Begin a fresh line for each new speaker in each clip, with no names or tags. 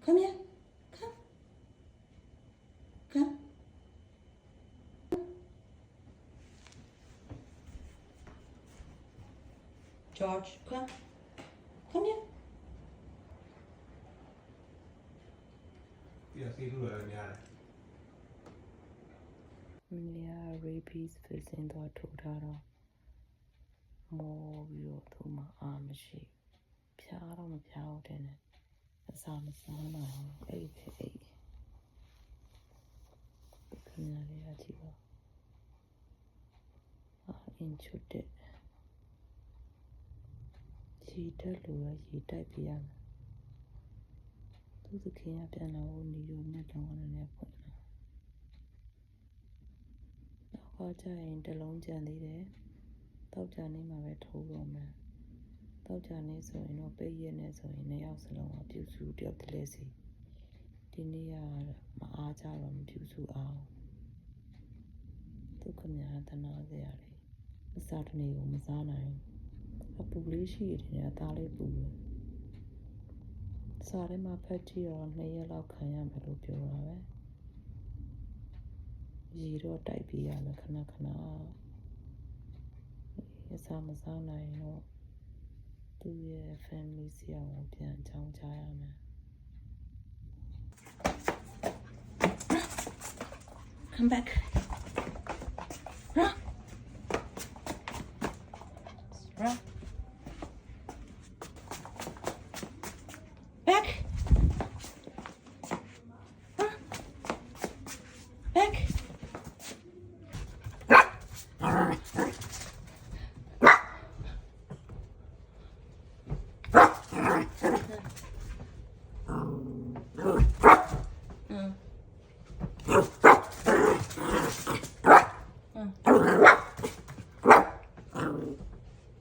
Come here. Come. George, come. Come here.
Yeah, see who yeah.
Milia rabies facing the Todaro. More you to my arm sheep. Piano piano in it. The sun is on 8. The community into it. She tell you she type piano. To the king of piano only you net on an airport. Now, in the long journey there. Top journey my way to Rome. Top journey so in obedience so in a house along a few suit of the lazy. Dinia my archer on few su out. To come here and there. The Saturday Mazana. A publishy in a tally boo. Sorry, my petty on the yellow cayenne melody. Zero type here, the canacana. Yes, I'm a son, I know. သူ့ရဲ့ family ဆရာကိုပြန်ချောင်းချရမယ်
Come back. Run. Run. Back. Run. Back.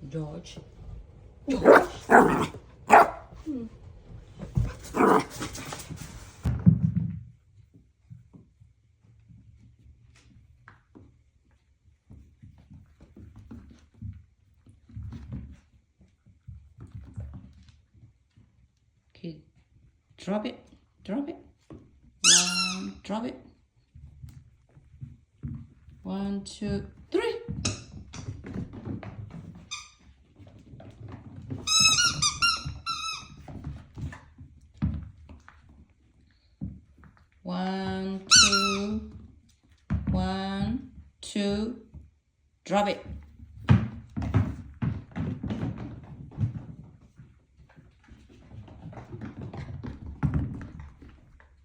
George. Okay, drop it. Drop it. 1, 2, 3. One, two, drop it.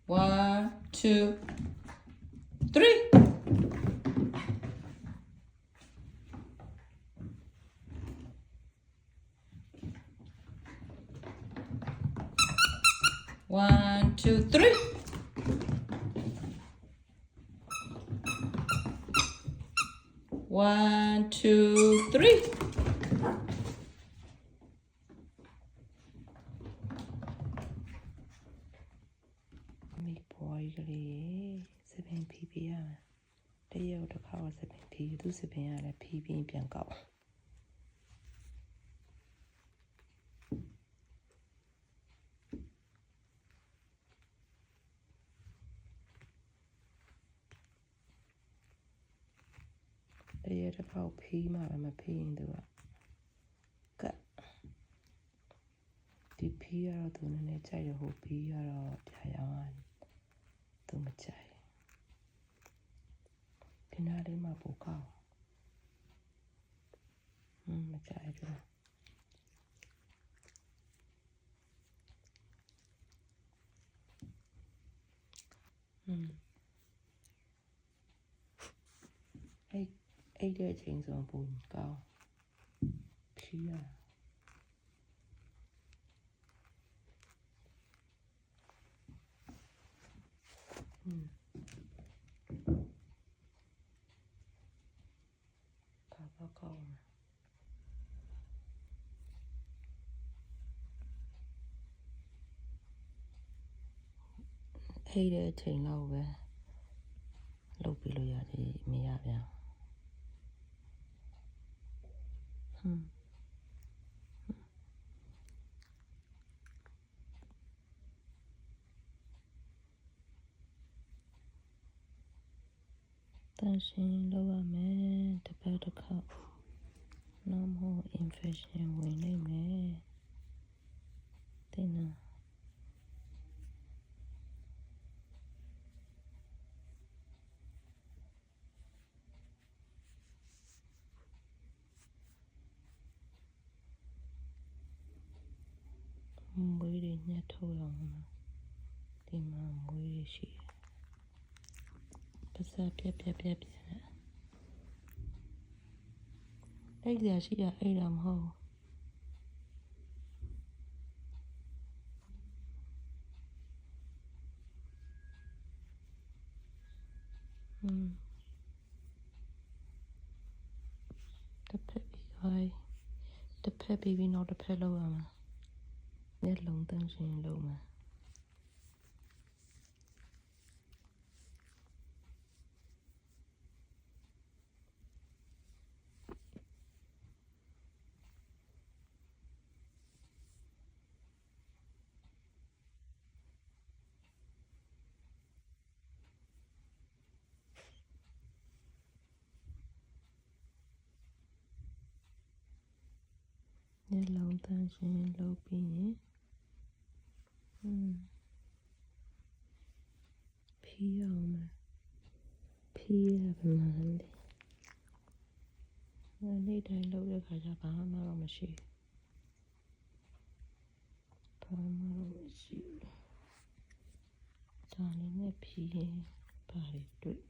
One, 2, 3. One, 2, 3. One, 2, 3. Make boy, 7 ppm. They are the power 7 p. Do 7 and a pp in Bianco. They are the power p. I'm a p in the cut. The p are to the nature of p are giant. To my child. Can I do my book out? My child. Eight days in the boom go. Clear. Cover. အိတ်တဲ့အချိန်လောက်ပဲလုပ်ပြလို့ရတယ်မရဗျာ
န်ရှင်းလုပ်ရမယ်တစ်ပတ်တစ်ခါနောက်မဟုတ် infection ဝင်နေမယ်တင်နာမွေးတွေညှက်ထုတ်အောင်ဒီမှာမွေးတွေရှိတယ်ပါစပ်ပြက်အဲ့ဒါရှိရအဲ့ဒါမဟုတ်တစ်ဖက်ပြီးသွားတစ်ဖက်ပြီးနောက်တစ်ဖက်လောက်ရမှာမျက်လုံးတန်းရှင်လုံးမှာမျက်လုံးတန်းရှင်လုပ်ပြီးရင်ဖြီးအောင်မယ်ဖြီးရပါမယ်နေ့တိုင်းလုပ်တဲ့ခါကျဘာမှတော့မရှိဘူးဒါလေးနဲ့ဖြီးရင်ဘာတွေတွေ့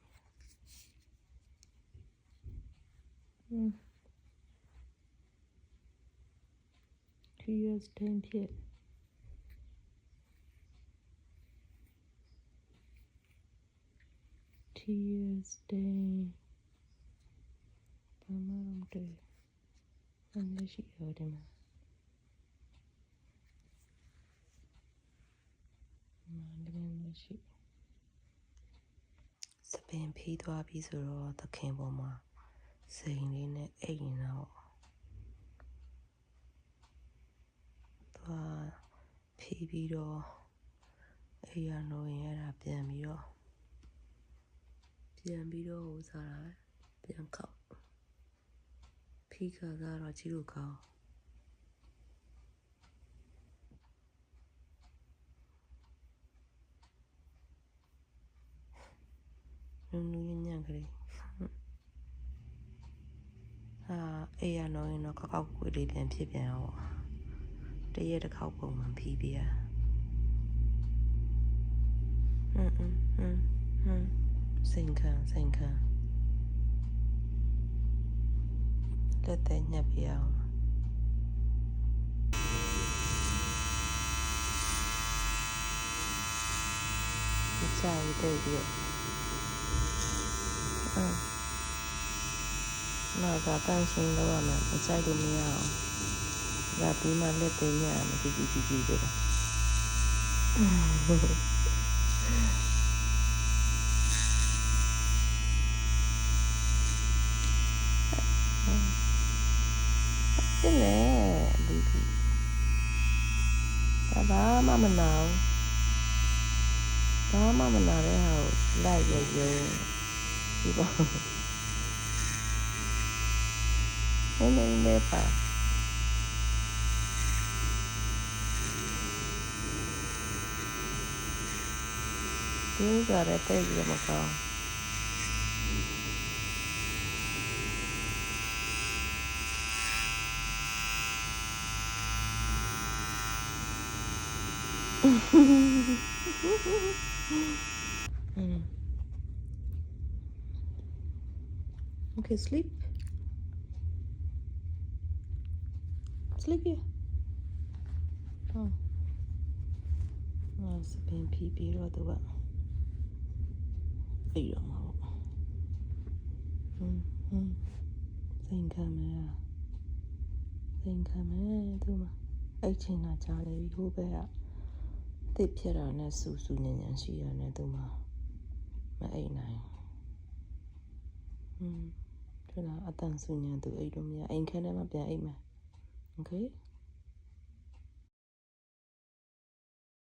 Tears 10 ဖြစ်Tears 10ဘာမှမတွေ့မရှိတော့တယ်မရှိစပင်ဖီးသွားပြီဆိုတော့သခင်ပေါ်မှာစိန်လေးနဲ့အိတ်နေတာပေါ့ဖီးပြီးတော့အိရနိုးရင်အဲ့ဒါပြန်ပြီးတော့ဟိုစားတာပြန်ခောက်ဖီးခါကတော့ကြီးလို့ကောင်းနူးညံ့ကလေးအိရနိုးရင်တော့ခောက်ကွေးလေးပြန်ဖြစ်ပြန်အောင်တရက်တစ်ခေါက်ပုံမှန်ဖီးပြစိန်ခံလက်သက်ညက်ပြအောင်ကြိုက်တဲ့ပြနောက်တော့တန်းရှင်းလို့ရမယ်မကြိုက်လို့မရအောင်ဒါပြီးမှလက်သက်ညက်အောင်ကြည့်ကြပါဖြစ်လေဒီဘာမှမနာတဲ့ဟာကိုလိုက်ရုပ်ဒီပါနေပါဒီကရတဲ့ရမကောင်းOkay, sleep here. It's been pee or the well. You don't know. Think I'm do my 18 na Charlie, who bear. They appear on a Susan and she on a duma. My 89. အတန်ဆူညာသူအိတ်လို့မရအိမ်ခန်းထဲမှာပြန်အိမ်မယ်โอเค